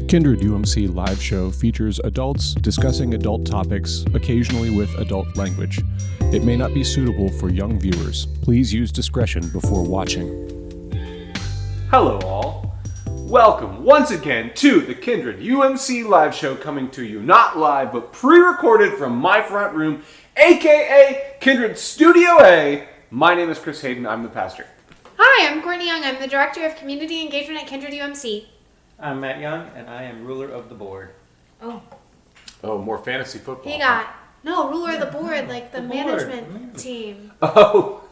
Kindred UMC live show features adults discussing adult topics, occasionally with adult language. It may not be suitable for young viewers. Please use discretion before watching. Hello all. Welcome once again to the Kindred UMC live show, coming to you not live but pre-recorded from my front room, aka Kindred Studio A. My name is Chris Hayden. I'm the pastor. Hi, I'm Courtney Young. I'm the Director of Community Engagement at Kindred UMC. I'm Matt Young, and I am ruler of the board. Oh, More fantasy football. he got ruler of the board, like the management board. team. Oh.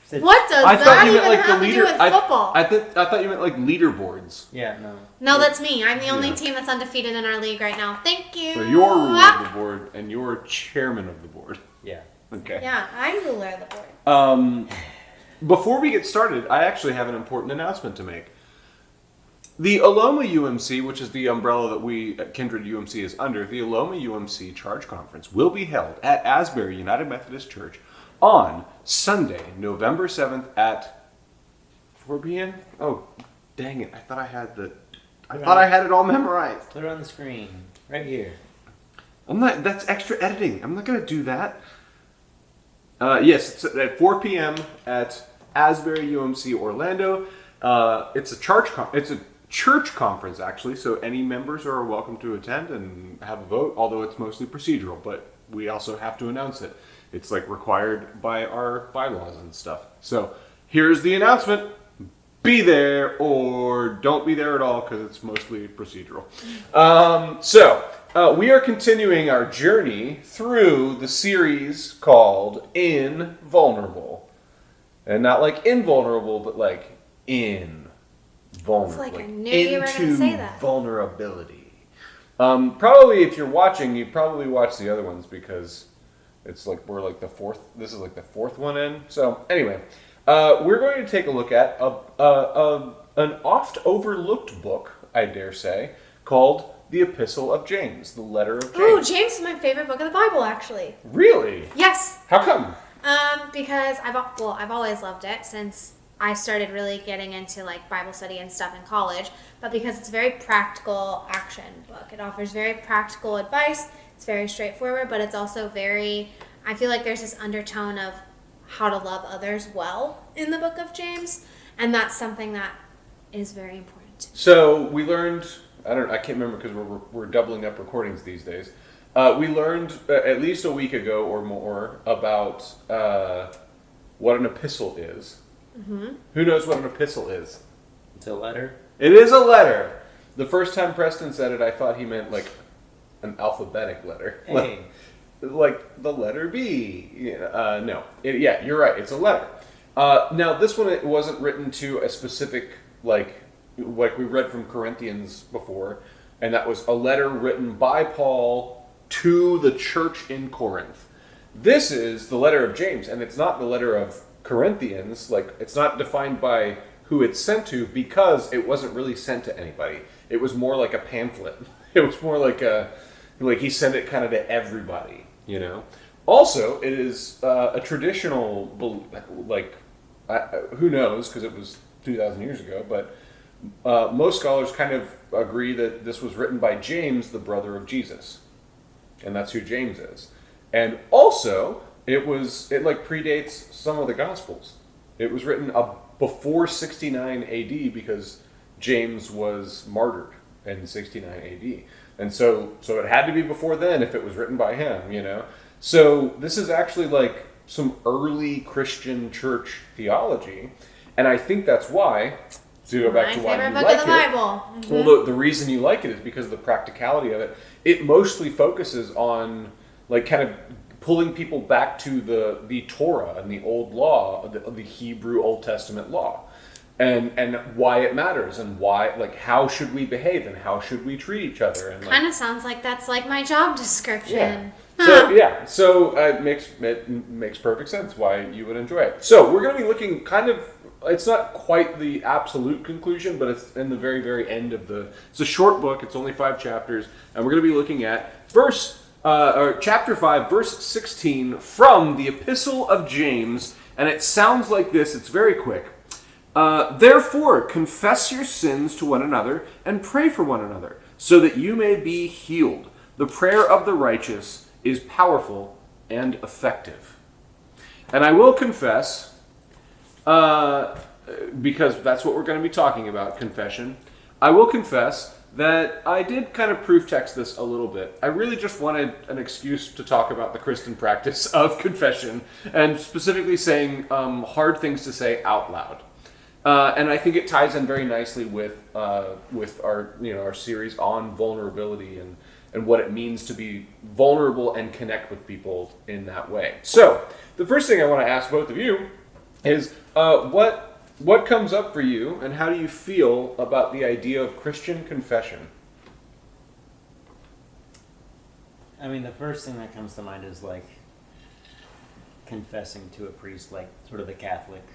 What does I thought that you meant even like have the to leader. do with football? I thought you meant like leaderboards. Yeah, no. No, that's me. I'm the only Yeah. team that's undefeated in our league right now. Thank you. So you're ruler of the board and you're chairman of the board. Yeah. Okay. Yeah, I'm ruler of the board. Before we get started, I actually have an important announcement to make. The Aloma UMC, which is the umbrella that we at Kindred UMC is under, the Aloma UMC Charge Conference will be held at Asbury United Methodist Church on Sunday, November 7th at 4 p.m. Oh, dang it. I thought I had it all memorized. Put it on the screen. Right here. That's extra editing. I'm not going to do that. Yes, it's at 4 p.m. at Asbury UMC Orlando. It's a church conference, actually, so any members are welcome to attend and have a vote, although it's mostly procedural, but we also have to announce it. It's like required by our bylaws and stuff. So here's the announcement. Be there or don't be there at all, because it's mostly procedural. We are continuing our journey through the series called InVulnerable. And not like invulnerable, but like invulnerable. It's like I knew you were going to say that. Vulnerability. Probably if you're watching, you probably watch the other ones because it's like this is like the fourth one in. So anyway, we're going to take a look at an oft overlooked book, I dare say, called the Epistle of James, the letter of James. Oh, James is my favorite book of the Bible, actually. Really? Yes. How come? Because I've always loved it since I started really getting into like Bible study and stuff in college, but because it's a very practical action book. It offers very practical advice. It's very straightforward, but it's also I feel like there's this undertone of how to love others well in the book of James, and that's something that is very important. So we learned, I can't remember because we're doubling up recordings these days. We learned at least a week ago or more about what an epistle is. Mm-hmm. Who knows what an epistle is? It's a letter. It is a letter. The first time Preston said it, I thought he meant like an alphabetic letter. Hey. Like the letter B. No. You're right. It's a letter. Now, this one, it wasn't written to a specific, like we read from Corinthians before, and that was a letter written by Paul to the church in Corinth. This is the letter of James, and it's not the letter of Corinthians. Like, it's not defined by who it's sent to because it wasn't really sent to anybody. It was more like a pamphlet. It was more like he sent it kind of to everybody, you know. Also, it is a traditional, who knows, because it was 2,000 years ago, but most scholars kind of agree that this was written by James, the brother of Jesus. And that's who James is. And also, it predates some of the Gospels. It was written before 69 AD because James was martyred in 69 AD. And so it had to be before then if it was written by him, you know. So this is actually like some early Christian church theology. And I think that's why, to go back to why you like it. My favorite book of the Bible. Mm-hmm. Well, the reason you like it is because of the practicality of it. It mostly focuses on like kind of pulling people back to the Torah and the old law, the Hebrew Old Testament law, and why it matters and why, like, how should we behave and how should we treat each other. And kind of sounds like that's like my job description. Yeah. So it makes perfect sense why you would enjoy it. So we're going to be looking kind of. It's not quite the absolute conclusion, but it's in the very, very end of it's a short book. It's only 5 chapters, and we're going to be looking at chapter 5, verse 16 from the Epistle of James, and it sounds like this. It's very quick. Therefore, confess your sins to one another and pray for one another, so that you may be healed. The prayer of the righteous is powerful and effective. And I will confess, because that's what we're going to be talking about, confession. I will confess that I did kind of proof text this a little bit. I really just wanted an excuse to talk about the Christian practice of confession, and specifically saying hard things to say out loud. And I think it ties in very nicely with our series on vulnerability and what it means to be vulnerable and connect with people in that way. So, the first thing I want to ask both of you is what comes up for you, and how do you feel about the idea of Christian confession? I mean, the first thing that comes to mind is like confessing to a priest, like sort of the Catholic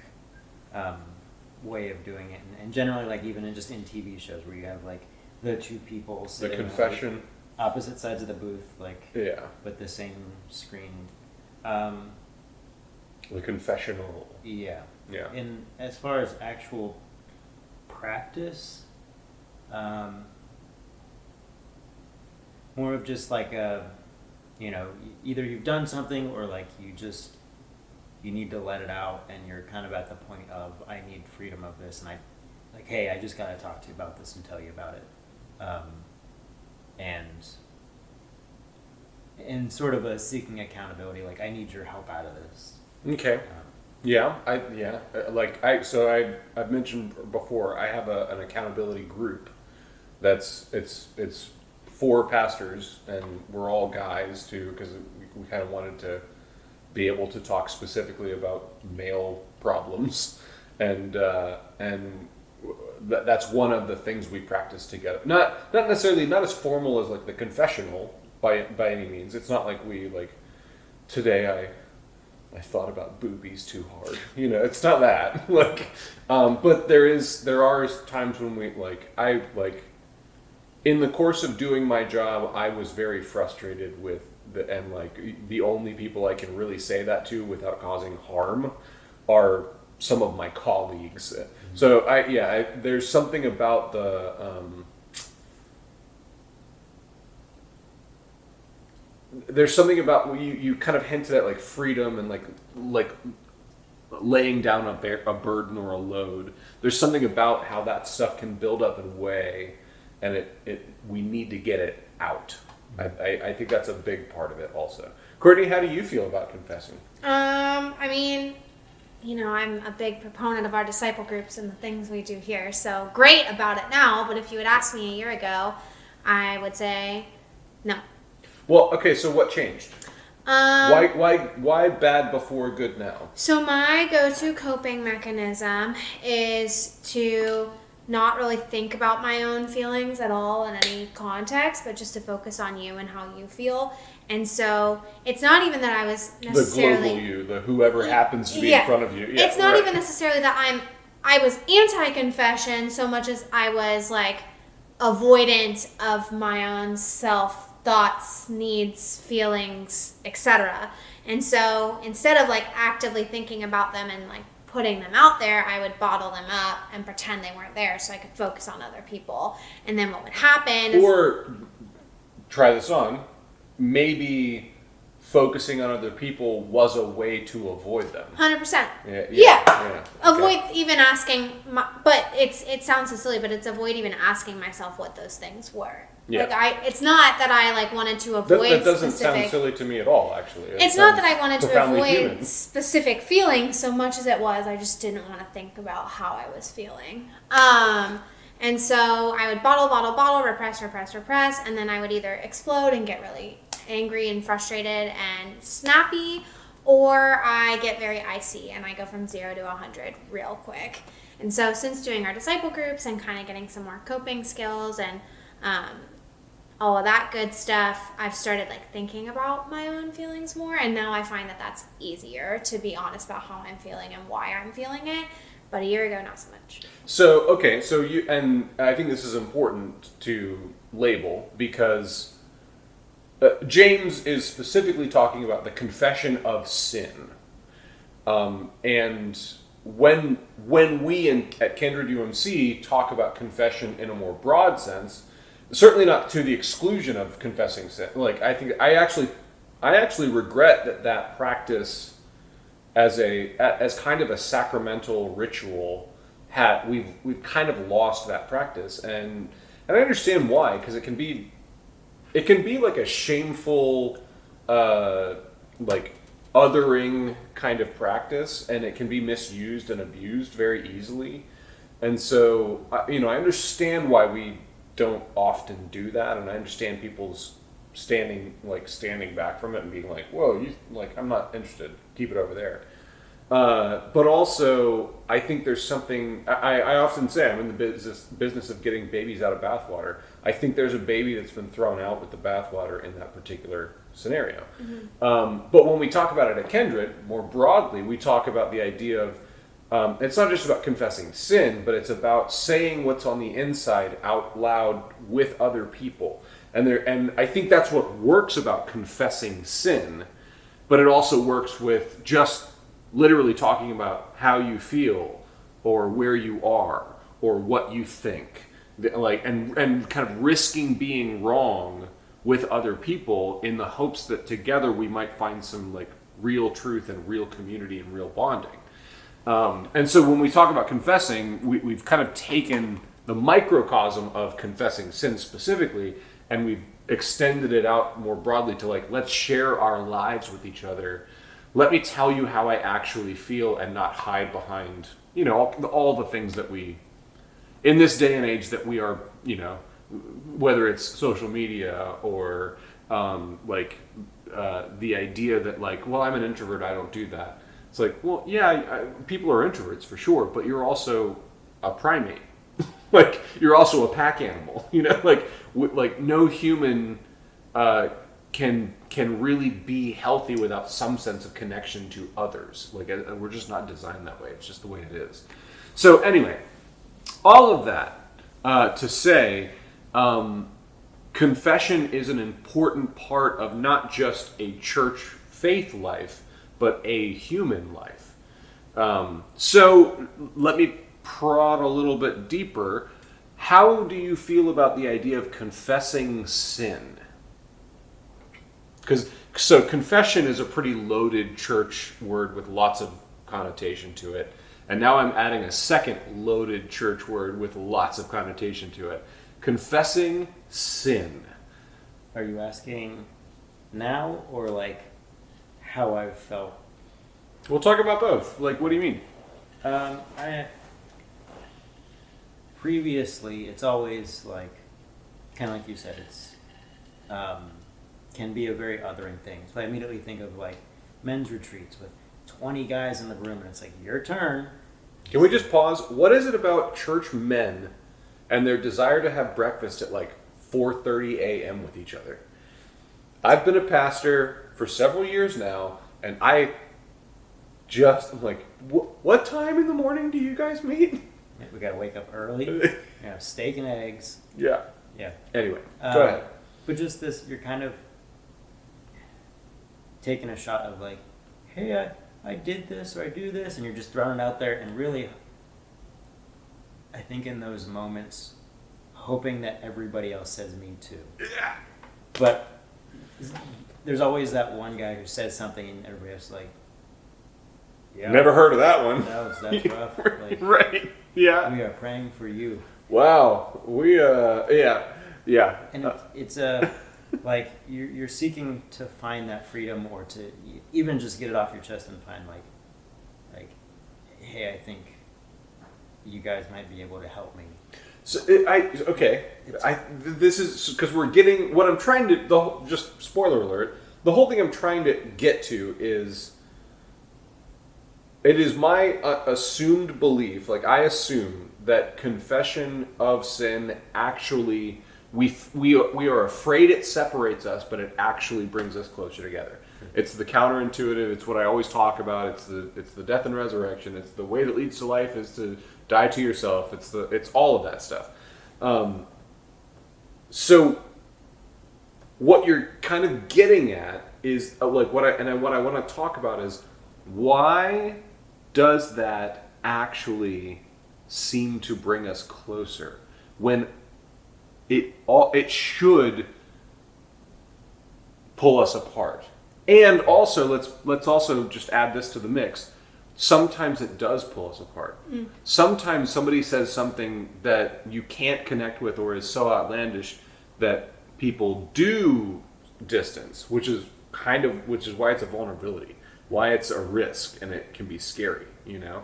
way of doing it, and generally, like even in TV shows where you have like the two people sitting The confession. on, like, opposite sides of the booth, like with the same screen. The confessional. Yeah. Yeah. And as far as actual practice, more of just like either you've done something or like you need to let it out, and you're kind of at the point of, I need freedom of this, and hey, I just gotta talk to you about this and tell you about it, and sort of a seeking accountability, like I need your help out of this. Okay. I've mentioned before, I have an accountability group. It's 4 pastors, and we're all guys too, because we kind of wanted to be able to talk specifically about male problems, and that's one of the things we practice together. Not necessarily, not as formal as like the confessional by any means. It's not like we like today I thought about boobies too hard. It's not that. But there are times when in the course of doing my job, I was very frustrated with the only people I can really say that to without causing harm are some of my colleagues. Mm-hmm. So there's something about there's something about you kind of hinted at like freedom and like laying down a burden or a load. There's something about how that stuff can build up and weigh, and we need to get it out. I think that's a big part of it also. Courtney, how do you feel about confessing? I mean, I'm a big proponent of our disciple groups and the things we do here, so great about it now, but if you had asked me a year ago, I would say no. Well, okay, so what changed? Why bad before good now? So my go-to coping mechanism is to not really think about my own feelings at all in any context, but just to focus on you and how you feel. And so it's not even that I was necessarily... The global you, the whoever happens to be in front of you. Yeah, it's not even necessarily that I was anti-confession so much as I was like avoidant of my own self thoughts, needs, feelings, etc. And so instead of like actively thinking about them and like putting them out there, I would bottle them up and pretend they weren't there so I could focus on other people. And then what would happen is... Or, try this on, maybe focusing on other people was a way to avoid them. 100%. Yeah. Avoid even asking, but it sounds so silly, but it's avoid even asking myself what those things were. Yeah. It's not that I like wanted to avoid that doesn't sound silly to me at all, actually. It's not that I wanted to avoid specific feelings so much as it was I just didn't want to think about how I was feeling. And so I would bottle, repress, and then I would either explode and get really angry and frustrated and snappy, or I get very icy and I go from 0 to 100 real quick. And so since doing our disciple groups and kind of getting some more coping skills and all of that good stuff, I've started like thinking about my own feelings more, and now I find that that's easier to be honest about how I'm feeling and why I'm feeling it. But a year ago, not so much. So, okay, so you, and I think this is important to label because James is specifically talking about the confession of sin. And when we at Kindred UMC talk about confession in a more broad sense, certainly not to the exclusion of confessing sin. Like I actually regret that practice as kind of a sacramental ritual we've kind of lost that practice, and I understand why, because it can be like a shameful like othering kind of practice, and it can be misused and abused very easily. And so I understand why we don't often do that, and I understand people's standing back from it and being like, whoa, I'm not interested, keep it over there. But also, I think there's something, I often say I'm in the business of getting babies out of bathwater. I think there's a baby that's been thrown out with the bathwater in that particular scenario. Mm-hmm. But when we talk about it at Kindred, more broadly, we talk about the idea of, it's not just about confessing sin, but it's about saying what's on the inside out loud with other people. And I think that's what works about confessing sin, but it also works with just literally talking about how you feel or where you are or what you think, and kind of risking being wrong with other people in the hopes that together we might find some real truth and real community and real bonding. And so when we talk about confessing, we've kind of taken the microcosm of confessing sin specifically, and we've extended it out more broadly to let's share our lives with each other. Let me tell you how I actually feel and not hide behind, all the things that we, in this day and age that we are, whether it's social media or the idea that well, I'm an introvert, I don't do that. It's well, yeah, people are introverts for sure, but you're also a primate. You're also a pack animal, no human can really be healthy without some sense of connection to others. We're just not designed that way. It's just the way it is. So anyway, all of that to say, confession is an important part of not just a church faith life, but a human life. So let me prod a little bit deeper. How do you feel about the idea of confessing sin? So confession is a pretty loaded church word with lots of connotation to it. And now I'm adding a second loaded church word with lots of connotation to it. Confessing sin. Are you asking now or how I've felt? We'll talk about both. What do you mean? Previously, it's always kind of like you said, it's can be a very othering thing. So I immediately think of men's retreats with 20 guys in the room, and it's your turn. Can we just pause? What is it about church men and their desire to have breakfast at 4:30 a.m. with each other? I've been a pastor for several years now, and I just what time in the morning do you guys meet? Yeah, we gotta wake up early. Have steak and eggs. Yeah. Yeah. Anyway, go ahead. But just this, you're kind of taking a shot of hey, I did this or I do this, and you're just throwing it out there, and really, I think in those moments, hoping that everybody else says me too. Yeah. But there's always that one guy who says something, and everybody's yeah. Never heard of that one. That's rough. Right. Yeah. We are praying for you. Wow. We yeah. And it's you're seeking to find that freedom, or to even just get it off your chest and find hey, I think you guys might be able to help me. So this is because we're getting what I'm trying to. Just spoiler alert. The whole thing I'm trying to get to is. It is my assumed belief, I assume that confession of sin actually, we are afraid it separates us, but it actually brings us closer together. It's the counterintuitive. It's what I always talk about. It's the death and resurrection. It's the way that leads to life is to die to yourself. It's all of that stuff. So what you're kind of getting at is what I want to talk about is why does that actually seem to bring us closer, when it should pull us apart. And also, let's also just add this to the mix. Sometimes it does pull us apart. Sometimes somebody says something that you can't connect with or is so outlandish that people do distance, which is why it's a vulnerability, why it's a risk, and it can be scary, you know?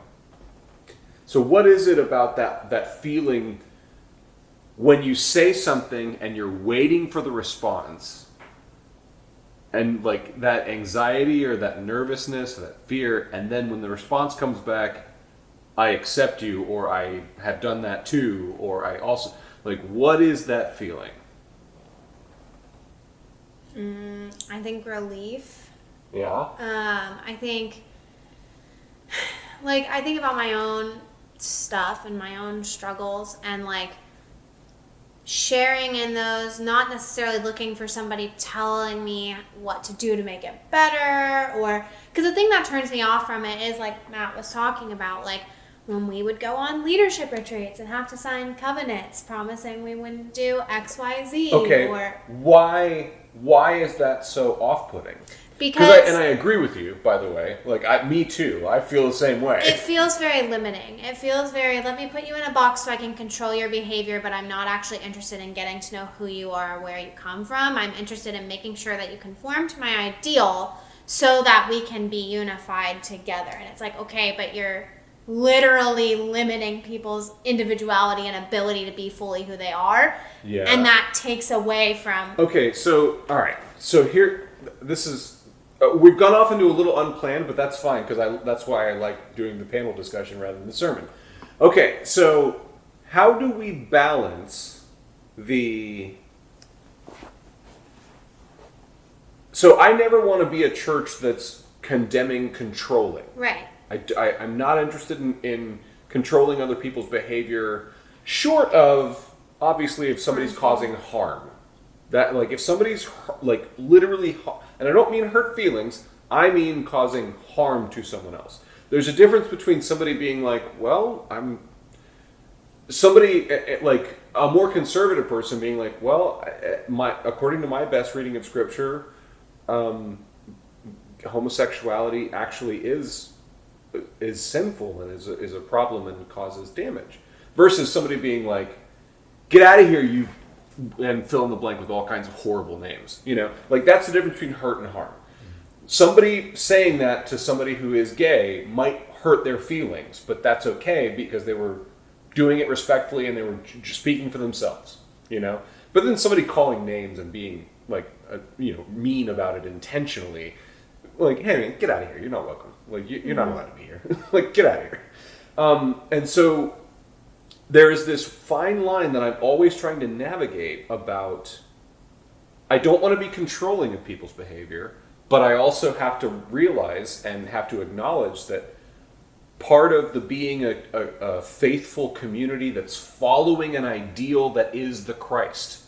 So what is it about that feeling when you say something and you're waiting for the response, and like that anxiety or that nervousness or that fear, and then when the response comes back, I accept you, or I have done that too, or I also, like, what is that feeling? I think relief. Yeah. I think about my own stuff and my own struggles, and like sharing in those, not necessarily looking for somebody telling me what to do to make it better, or because the thing that turns me off from it is, like Matt was talking about, like when we would go on leadership retreats and have to sign covenants promising we wouldn't do XYZ. Okay. Or why is that so off-putting? because I agree with you, by the way. Like, me too. I feel the same way. it feels very limiting. It feels very, let me put you in a box so I can control your behavior, but I'm not actually interested in getting to know who you are or where you come from. I'm interested in making sure that you conform to my ideal so that we can be unified together. And it's like, okay, but you're literally limiting people's individuality and ability to be fully who they are. Yeah. And that takes away from... Okay, so, all right. So here, this is... we've gone off into a little unplanned, but that's fine, because that's why I like doing the panel discussion rather than the sermon. Okay, so how do we balance the... So I never want to be a church that's condemning controlling. Right. I'm not interested in controlling other people's behavior, short of, obviously, if somebody's causing harm. That, like, if somebody's, like, literally, and I don't mean hurt feelings, I mean causing harm to someone else. There's a difference between somebody being like, well, somebody, like, a more conservative person being like, well, according to my best reading of Scripture, homosexuality actually is sinful and is a problem and causes damage, versus somebody being like, get out of here, you, and fill in the blank with all kinds of horrible names. You know, like, that's the difference between hurt and harm. Somebody saying that to somebody who is gay might hurt their feelings, but that's okay because they were doing it respectfully and they were just speaking for themselves, you know? But then somebody calling names and being like, mean about it intentionally, like, hey, man, get out of here. You're not welcome. Like, you're not allowed to be here. Like, get out of here. And so there is this fine line that I'm always trying to navigate about, I don't want to be controlling of people's behavior, but I also have to realize and have to acknowledge that part of the being a faithful community that's following an ideal that is the Christ,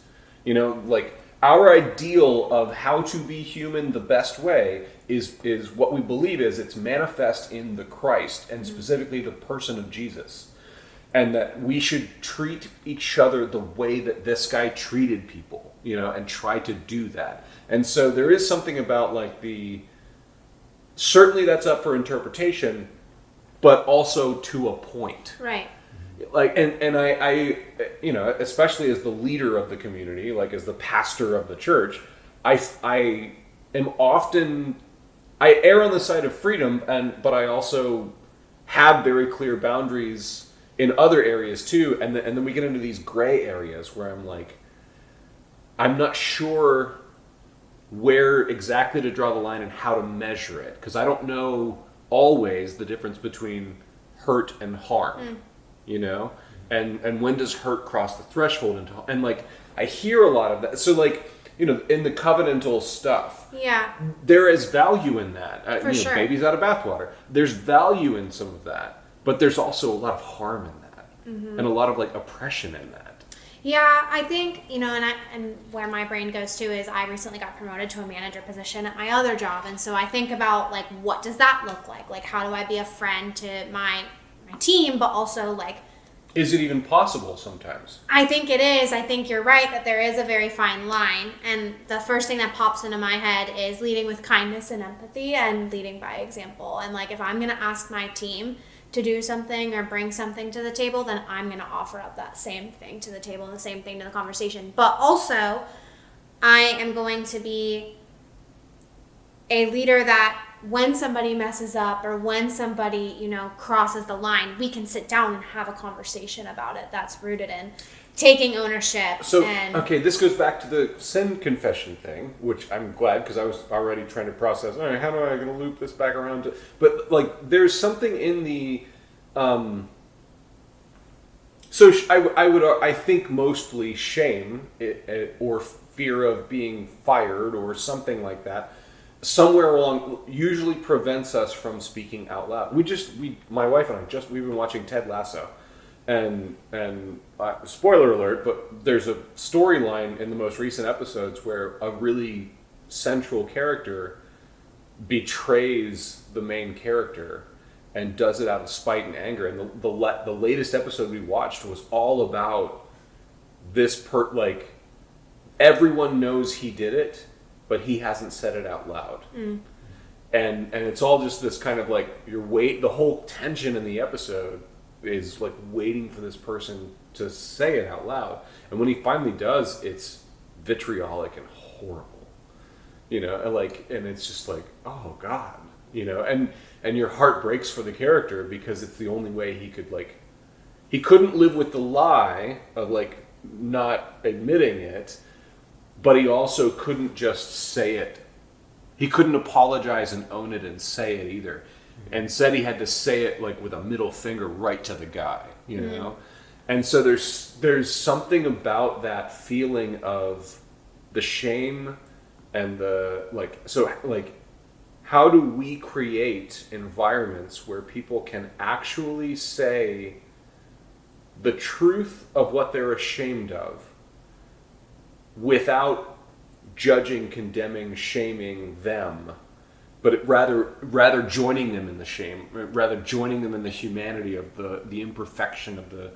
like our ideal of how to be human the best way is what we believe is it's manifest in the Christ, and specifically the person of Jesus. And that we should treat each other the way that this guy treated people, and try to do that. And so there is something about like certainly that's up for interpretation, but also to a point. Right. Like, and I especially as the leader of the community, like as the pastor of the church, I am often, I err on the side of freedom, but I also have very clear boundaries in other areas too, and then we get into these gray areas where I'm like, I'm not sure where exactly to draw the line and how to measure it, because I don't know always the difference between hurt and harm, and when does hurt cross the threshold and like I hear a lot of that. So like, in the covenantal stuff, there is value in that. For sure. Baby's out of bathwater. There's value in some of that, but there's also a lot of harm in that, and a lot of like oppression in that. Yeah, I think, and where my brain goes to is I recently got promoted to a manager position at my other job. And so I think about, like, what does that look like? Like, how do I be a friend to my my team, but also like, Is it even possible sometimes? I think it is. I think you're right that there is a very fine line. And the first thing that pops into my head is leading with kindness and empathy and leading by example. And like, if I'm going to ask my team to do something or bring something to the table, then I'm going to offer up that same thing to the table and the same thing to the conversation. But also, I am going to be a leader that when somebody messes up or when somebody, crosses the line, we can sit down and have a conversation about it that's rooted in taking ownership. So, okay, this goes back to the sin confession thing, which I'm glad, because I was already trying to process, all right, how am I going to loop this back around to... But, like, there's something in the... I think mostly shame or fear of being fired or something like that, somewhere along, usually prevents us from speaking out loud. My wife and I we've been watching Ted Lasso, and spoiler alert, but there's a storyline in the most recent episodes where a really central character betrays the main character and does it out of spite and anger. And the latest episode we watched was all about this everyone knows he did it, but he hasn't said it out loud. And it's all just this kind of like, the whole tension in the episode is like waiting for this person to say it out loud. And when he finally does, it's vitriolic and horrible, and it's just like, oh God, and your heart breaks for the character, because it's the only way he couldn't live with the lie of like not admitting it, but he also couldn't just say it. He couldn't apologize and own it and say it either. And said he had to say it like with a middle finger right to the guy, And so there's something about that feeling of the shame and how do we create environments where people can actually say the truth of what they're ashamed of, without judging, condemning, shaming them, but rather joining them in the shame, rather joining them in the humanity of the imperfection of the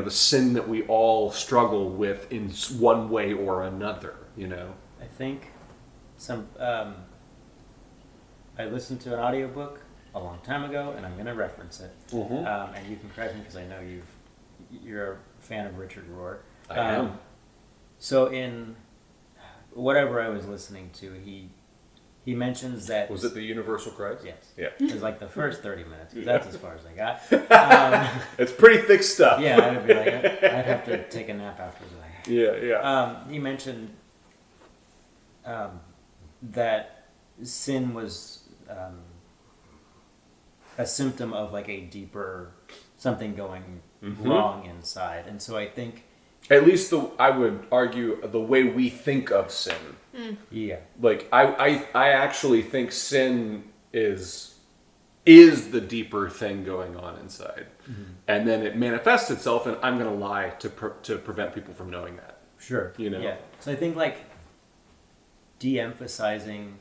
sin that we all struggle with in one way or another. I think I listened to an audiobook a long time ago, and I'm going to reference it. Mm-hmm. And you can correct me because I know you're a fan of Richard Rohr. I am. So in whatever I was listening to, he mentions that... Was it the Universal Christ? Yes. Yeah. It was like the first 30 minutes, because that's as far as I got. It's pretty thick stuff. Yeah, I'd be like, I'd have to take a nap afterwards. Yeah. He mentioned that sin was a symptom of like a deeper something going wrong inside, and so I think... At least I would argue the way we think of sin. Yeah. Like I actually think sin is the deeper thing going on inside, and then it manifests itself, and I'm going to lie to prevent people from knowing that. Sure. Yeah. So I think like de-emphasizing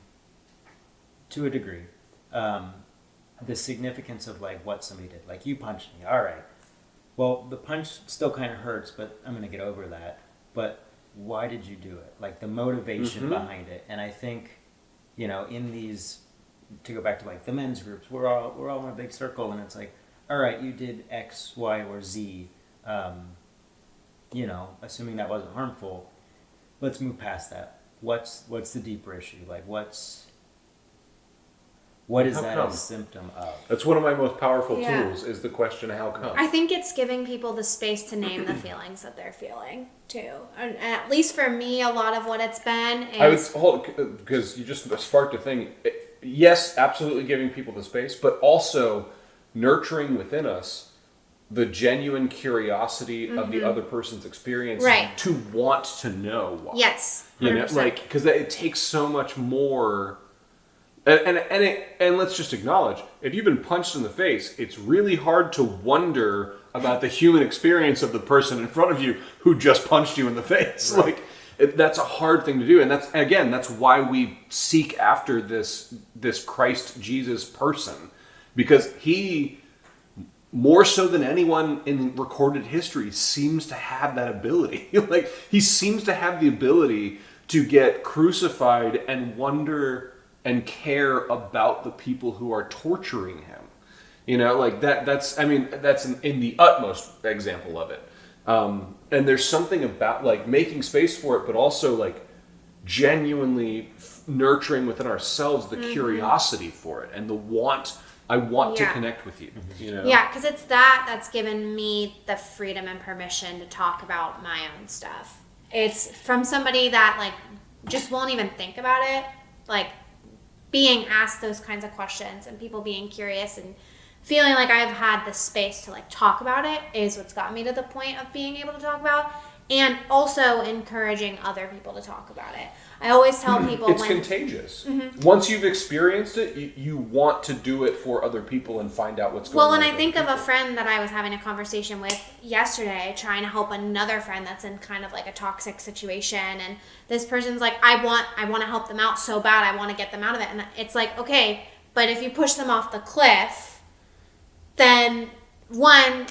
to a degree the significance of like what somebody did. Like, you punched me. All right. Well, the punch still kind of hurts, but I'm going to get over that. But why did you do it? Like, the motivation behind it. And I think, in these, to go back to like the men's groups, we're all in a big circle, and it's like, all right, you did X, Y, or Z, assuming that wasn't harmful. Let's move past that. What's the deeper issue? Like, what is that a symptom of? That's one of my most powerful tools, is the question, how come? I think it's giving people the space to name the feelings that they're feeling, too. And at least for me, a lot of what it's been is... because you just sparked a thing. Yes, absolutely giving people the space, but also nurturing within us the genuine curiosity of the other person's experience, to want to know why. Yes, 100%. Because it takes so much more... And let's just acknowledge, if you've been punched in the face, it's really hard to wonder about the human experience of the person in front of you who just punched you in the face. Right. That's a hard thing to do, and that's why we seek after this Christ Jesus person, because he more so than anyone in recorded history, seems to have that ability. Like, he seems to have the ability to get crucified and wonder and care about the people who are torturing him. You know, like that's in the utmost example of it. And there's something about like making space for it, but also like genuinely nurturing within ourselves the curiosity for it and the want. I want to connect with you. You know? Yeah, because it's that's given me the freedom and permission to talk about my own stuff. It's from somebody that like just won't even think about it. Like being asked those kinds of questions and people being curious and feeling like I've had the space to like talk about it is what's got me to the point of being able to talk about, and also encouraging other people to talk about it. I always tell people it's contagious. Once you've experienced it, you want to do it for other people and find out what's going on. Well, when I think of a friend that I was having a conversation with yesterday, trying to help another friend that's in kind of like a toxic situation, and this person's like, I want to help them out so bad, I want to get them out of it. And it's like, okay, but if you push them off the cliff, then one,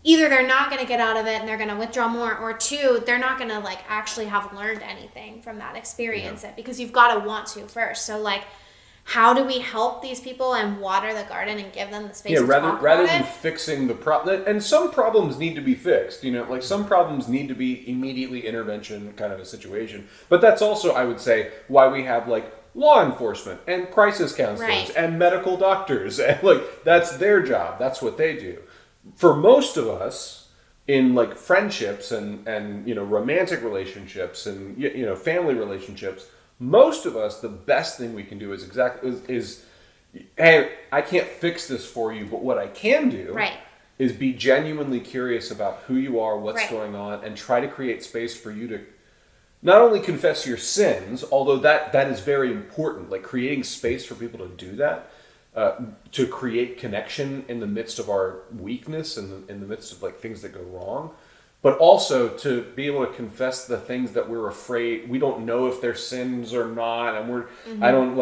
either they're not going to get out of it and they're going to withdraw more, or two, they're not going to like actually have learned anything from that experience it, because you've got to want to first. So like, how do we help these people and water the garden and give them the space to talk about it? Rather than fixing the problem. And some problems need to be fixed, you know, like some problems need to be immediately intervention kind of a situation. But that's also, I would say, why we have like law enforcement and crisis counselors and medical doctors. And like, that's their job. That's what they do. For most of us in like friendships and you know, romantic relationships and, you know, family relationships, most of us, the best thing we can do is hey, I can't fix this for you, but what I can do is be genuinely curious about who you are, what's going on, and try to create space for you to not only confess your sins, although that is very important, like creating space for people to do that, to create connection in the midst of our weakness and in the midst of like things that go wrong, but also to be able to confess the things that we're afraid we don't know if they're sins or not, and we're I don't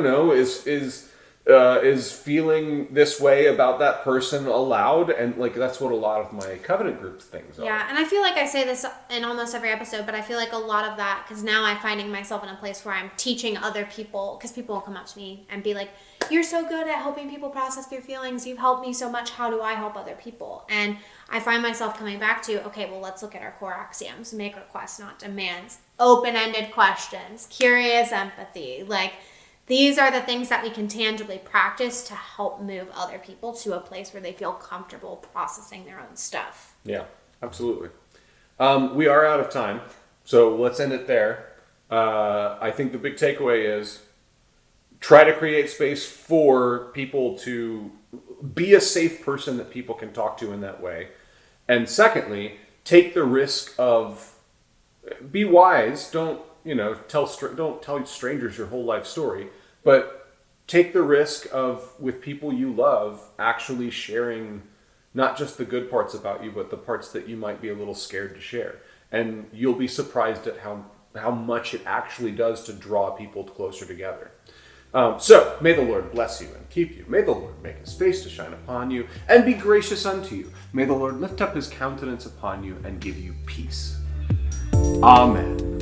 know, is feeling this way about that person allowed? And like that's what a lot of my covenant group things are. Yeah, and I feel like I say this in almost every episode, but I feel like a lot of that, because now I'm finding myself in a place where I'm teaching other people, because people will come up to me and be like, you're so good at helping people process their feelings, you've helped me so much, how do I help other people? And I find myself coming back to, okay, well, let's look at our core axioms: make requests, not demands, open-ended questions, curious empathy. Like, these are the things that we can tangibly practice to help move other people to a place where they feel comfortable processing their own stuff. Yeah, absolutely. We are out of time, so let's end it there. I think the big takeaway is try to create space for people to be a safe person that people can talk to in that way. And secondly, take the risk of, be wise, don't tell strangers your whole life story, but take the risk of, with people you love, actually sharing not just the good parts about you, but the parts that you might be a little scared to share. And you'll be surprised at how much it actually does to draw people closer together. So, may the Lord bless you and keep you. May the Lord make his face to shine upon you and be gracious unto you. May the Lord lift up his countenance upon you and give you peace. Amen.